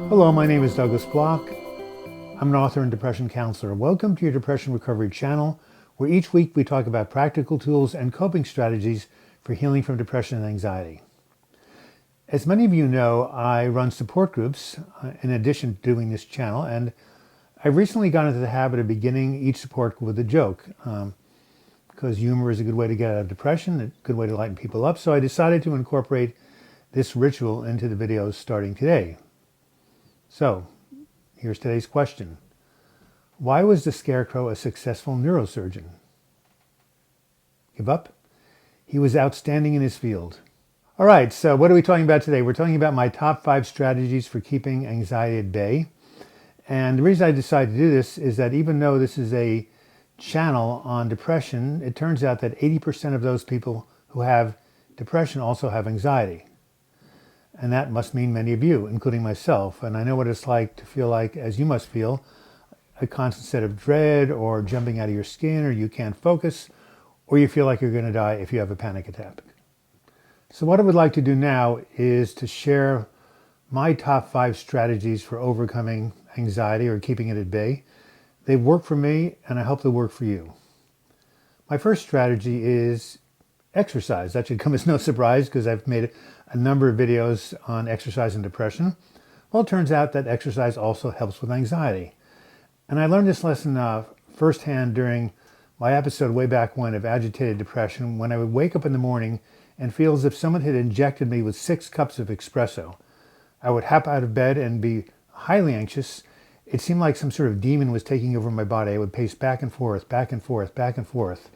Hello, my name is Douglas Bloch. I'm an author and depression counselor. Welcome to your Depression Recovery channel, where each week we talk about practical tools and coping strategies for healing from depression and anxiety. As many of you know, I run support groups in addition to doing this channel, and I've recently got into the habit of beginning each support with a joke, because humor is a good way to get out of depression, a good way to lighten people up, so I decided to incorporate this ritual into the videos starting today. So, here's today's question. Why was the Scarecrow a successful neurosurgeon? Give up? He was outstanding in his field. All right, so what are we talking about today? We're talking about my top 5 strategies for keeping anxiety at bay. And the reason I decided to do this is that even though this is a channel on depression, it turns out that 80% of those people who have depression also have anxiety. And that must mean many of you, including myself. And I know what it's like to feel like, as you must feel, a constant set of dread or jumping out of your skin, or you can't focus, or you feel like you're going to die if you have a panic attack. So what I would like to do now is to share my top 5 strategies for overcoming anxiety or keeping it at bay. They've worked for me, and I hope they'll work for you. My first strategy is exercise. That should come as no surprise because I've made a number of videos on exercise and depression. Well, it turns out that exercise also helps with anxiety. And I learned this lesson firsthand during my episode way back when of agitated depression, when I would wake up in the morning and feel as if someone had injected me with 6 cups of espresso. I would hop out of bed and be highly anxious. It seemed like some sort of demon was taking over my body. I would pace back and forth, back and forth, back and forth,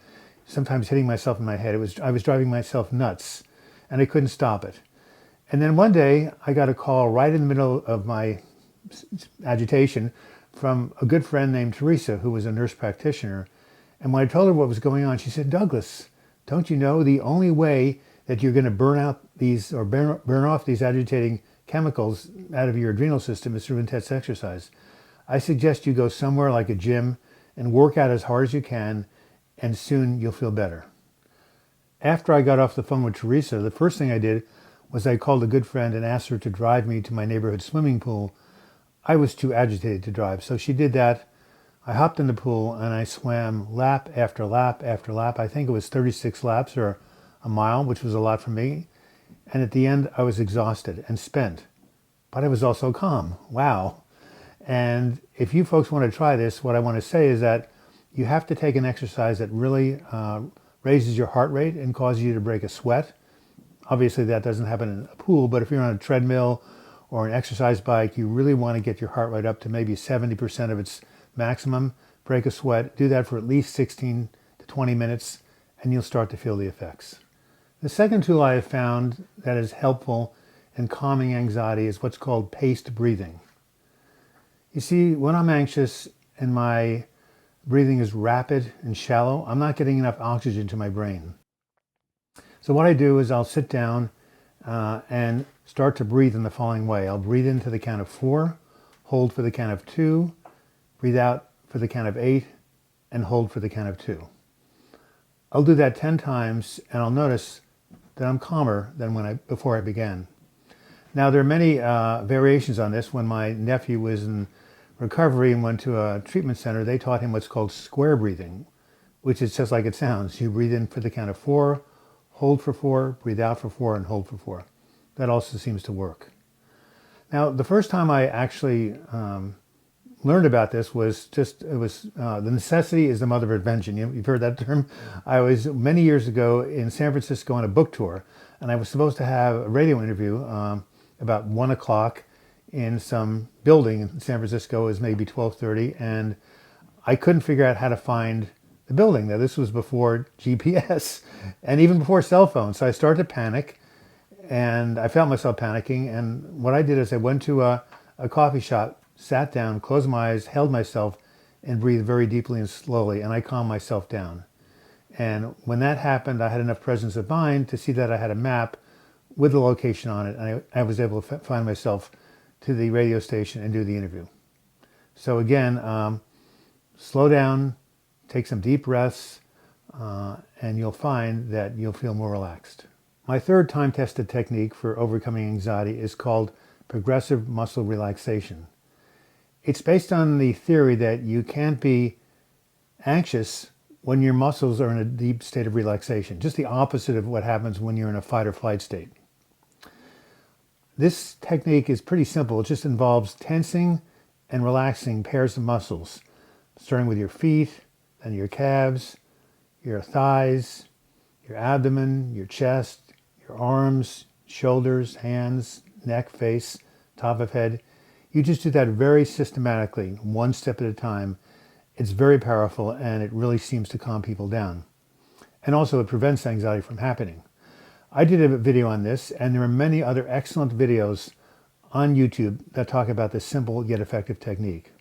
sometimes hitting myself in my head. I was driving myself nuts, and I couldn't stop it. And then one day, I got a call right in the middle of my agitation from a good friend named Teresa, who was a nurse practitioner. And when I told her what was going on, she said, "Douglas, don't you know the only way that you're going to burn out these or burn off these agitating chemicals out of your adrenal system is through intense exercise? I suggest you go somewhere like a gym and work out as hard as you can, and soon you'll feel better." After I got off the phone with Teresa, the first thing I did was I called a good friend and asked her to drive me to my neighborhood swimming pool. I was too agitated to drive, so she did that. I hopped in the pool and I swam lap after lap after lap. I think it was 36 laps or a mile, which was a lot for me. And at the end, I was exhausted and spent, but I was also calm. Wow. And if you folks want to try this, what I want to say is that you have to take an exercise that really raises your heart rate and causes you to break a sweat. Obviously, that doesn't happen in a pool, but if you're on a treadmill or an exercise bike, you really want to get your heart rate up to maybe 70% of its maximum. Break a sweat. Do that for at least 16 to 20 minutes, and you'll start to feel the effects. The second tool I have found that is helpful in calming anxiety is what's called paced breathing. You see, when I'm anxious and my breathing is rapid and shallow, I'm not getting enough oxygen to my brain. So what I do is I'll sit down and start to breathe in the following way. I'll breathe in to the count of 4, hold for the count of 2, breathe out for the count of 8, and hold for the count of 2. I'll do that 10 times, and I'll notice that I'm calmer than before I began. Now, there are many variations on this. When my nephew was in recovery and went to a treatment center, they taught him what's called square breathing, which is just like it sounds. You breathe in for the count of 4, hold for 4, breathe out for 4, and hold for 4. That also seems to work. Now, the first time I actually learned about this was the necessity is the mother of invention. You've heard that term. I was many years ago in San Francisco on a book tour, and I was supposed to have a radio interview about 1 o'clock in some building in San Francisco. It was maybe 12:30, and I couldn't figure out how to find the building. Now, this was before GPS and even before cell phones. So I started to panic, and I felt myself panicking. And what I did is I went to a coffee shop, sat down, closed my eyes, held myself, and breathed very deeply and slowly, and I calmed myself down. And when that happened, I had enough presence of mind to see that I had a map with the location on it, and I was able to find myself to the radio station and do the interview. So again, slow down, take some deep breaths, and you'll find that you'll feel more relaxed. My third time-tested technique for overcoming anxiety is called progressive muscle relaxation. It's based on the theory that you can't be anxious when your muscles are in a deep state of relaxation, just the opposite of what happens when you're in a fight or flight state. This technique is pretty simple. It just involves tensing and relaxing pairs of muscles, starting with your feet, then your calves, your thighs, your abdomen, your chest, your arms, shoulders, hands, neck, face, top of head. You just do that very systematically, one step at a time. It's very powerful and it really seems to calm people down. And also it prevents anxiety from happening. I did a video on this, and there are many other excellent videos on YouTube that talk about this simple yet effective technique.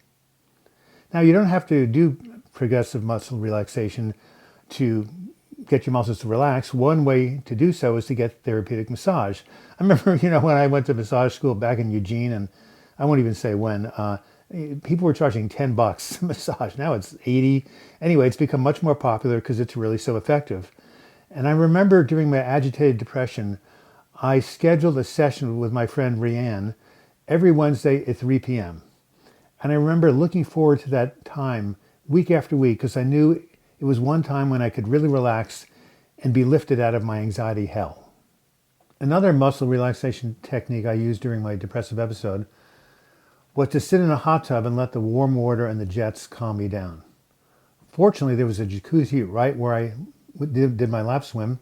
Now, you don't have to do progressive muscle relaxation to get your muscles to relax. One way to do so is to get therapeutic massage. I remember, when I went to massage school back in Eugene, and I won't even say when, people were charging $10 a massage. Now it's 80. Anyway, it's become much more popular because it's really so effective. And I remember during my agitated depression, I scheduled a session with my friend Rianne every Wednesday at 3 p.m. And I remember looking forward to that time week after week because I knew it was one time when I could really relax and be lifted out of my anxiety hell. Another muscle relaxation technique I used during my depressive episode was to sit in a hot tub and let the warm water and the jets calm me down. Fortunately, there was a jacuzzi right where I did my lap swim,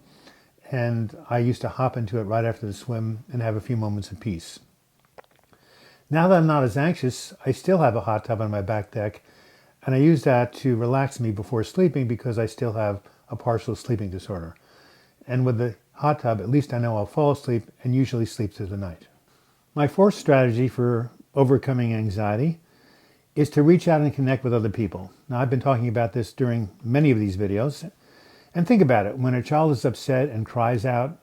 and I used to hop into it right after the swim and have a few moments of peace. Now that I'm not as anxious, I still have a hot tub on my back deck, and I use that to relax me before sleeping because I still have a partial sleeping disorder. And with the hot tub, at least I know I'll fall asleep and usually sleep through the night. My fourth strategy for overcoming anxiety is to reach out and connect with other people. Now, I've been talking about this during many of these videos. And think about it. When a child is upset and cries out,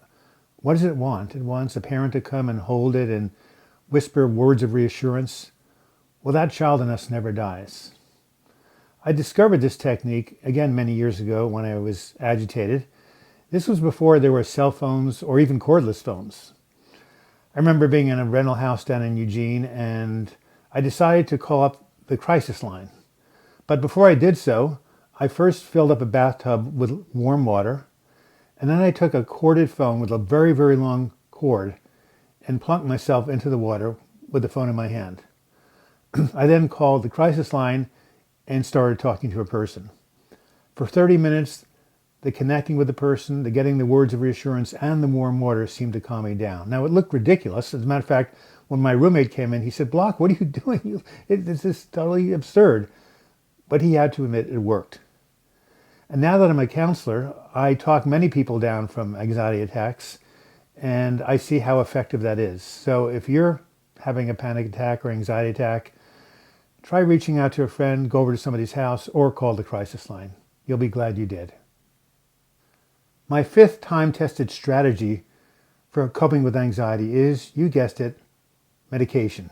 what does it want? It wants a parent to come and hold it and whisper words of reassurance. Well, that child in us never dies. I discovered this technique, again, many years ago when I was agitated. This was before there were cell phones or even cordless phones. I remember being in a rental house down in Eugene, and I decided to call up the crisis line. But before I did so, I first filled up a bathtub with warm water, and then I took a corded phone with a very, very long cord and plunked myself into the water with the phone in my hand. I then called the crisis line and started talking to a person. For 30 minutes, the connecting with the person, the getting the words of reassurance, and the warm water seemed to calm me down. Now, it looked ridiculous. As a matter of fact, when my roommate came in, he said, "Bloch, what are you doing? This is totally absurd." But he had to admit it worked. And now that I'm a counselor, I talk many people down from anxiety attacks, and I see how effective that is. So if you're having a panic attack or anxiety attack, try reaching out to a friend, go over to somebody's house, or call the crisis line. You'll be glad you did. My fifth time-tested strategy for coping with anxiety is, you guessed it, medication.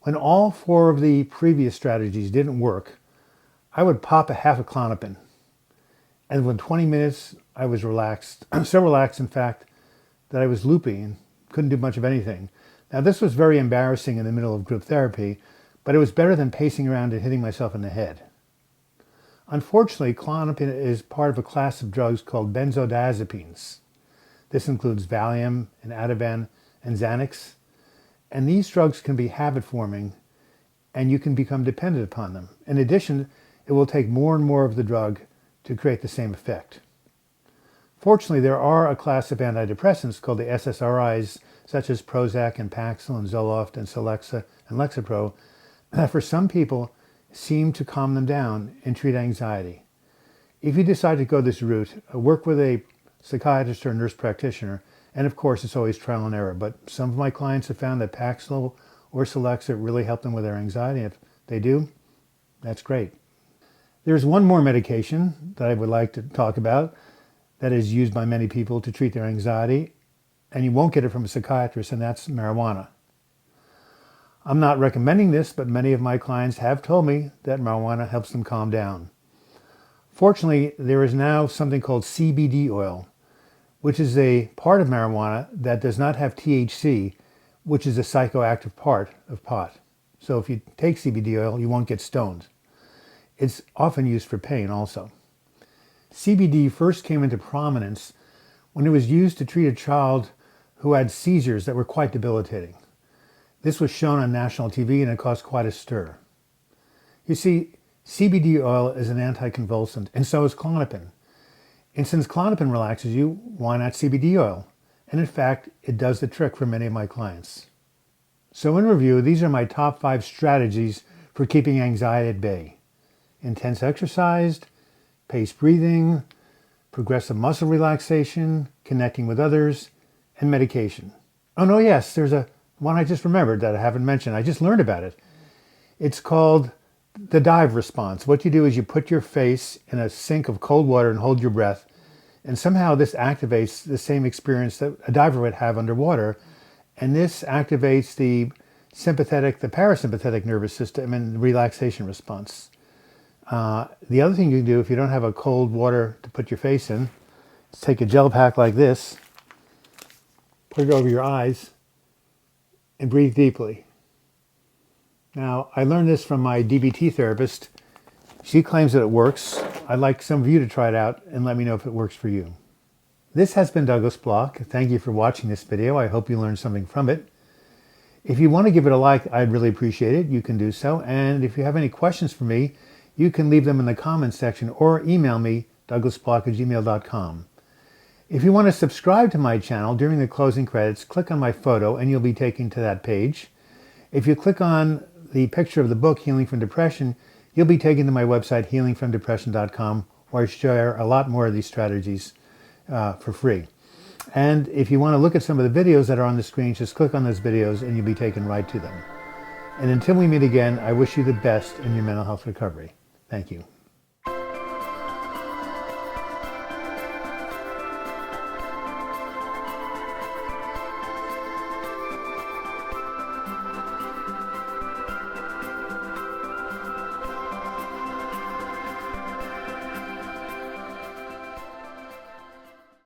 When all four of the previous strategies didn't work, I would pop a half a Klonopin. And within 20 minutes, I was relaxed. So relaxed, in fact, that I was loopy and couldn't do much of anything. Now, this was very embarrassing in the middle of group therapy, but it was better than pacing around and hitting myself in the head. Unfortunately, Klonopin is part of a class of drugs called benzodiazepines. This includes Valium and Ativan and Xanax. And these drugs can be habit-forming, and you can become dependent upon them. In addition, it will take more and more of the drug to create the same effect. Fortunately, there are a class of antidepressants called the SSRIs, such as Prozac and Paxil and Zoloft and Celexa and Lexapro, that for some people seem to calm them down and treat anxiety. If you decide to go this route, work with a psychiatrist or nurse practitioner, and of course it's always trial and error, but some of my clients have found that Paxil or Celexa really help them with their anxiety. If they do, that's great. There's one more medication that I would like to talk about that is used by many people to treat their anxiety, and you won't get it from a psychiatrist, and that's marijuana. I'm not recommending this, but many of my clients have told me that marijuana helps them calm down. Fortunately, there is now something called CBD oil, which is a part of marijuana that does not have THC, which is a psychoactive part of pot. So if you take CBD oil, you won't get stoned. It's often used for pain also. CBD first came into prominence when it was used to treat a child who had seizures that were quite debilitating. This was shown on national TV and it caused quite a stir. You see, CBD oil is an anticonvulsant, and so is Klonopin. And since Klonopin relaxes you, why not CBD oil? And in fact, it does the trick for many of my clients. So in review, these are my top 5 strategies for keeping anxiety at bay. Intense exercise, paced breathing, progressive muscle relaxation, connecting with others, and medication. Oh no, yes, there's one I just remembered that I haven't mentioned. I just learned about it. It's called the dive response. What you do is you put your face in a sink of cold water and hold your breath, and somehow this activates the same experience that a diver would have underwater, and this activates the parasympathetic nervous system and relaxation response. The other thing you can do if you don't have a cold water to put your face in is take a gel pack like this, put it over your eyes, and breathe deeply. Now, I learned this from my DBT therapist. She claims that it works. I'd like some of you to try it out and let me know if it works for you. This has been Douglas Bloch. Thank you for watching this video. I hope you learned something from it. If you want to give it a like, I'd really appreciate it. You can do so. And if you have any questions for me, you can leave them in the comments section or email me, douglasbloch@gmail.com. If you want to subscribe to my channel during the closing credits, click on my photo and you'll be taken to that page. If you click on the picture of the book, Healing from Depression, you'll be taken to my website, healingfromdepression.com, where I share a lot more of these strategies for free. And if you want to look at some of the videos that are on the screen, just click on those videos and you'll be taken right to them. And until we meet again, I wish you the best in your mental health recovery. Thank you.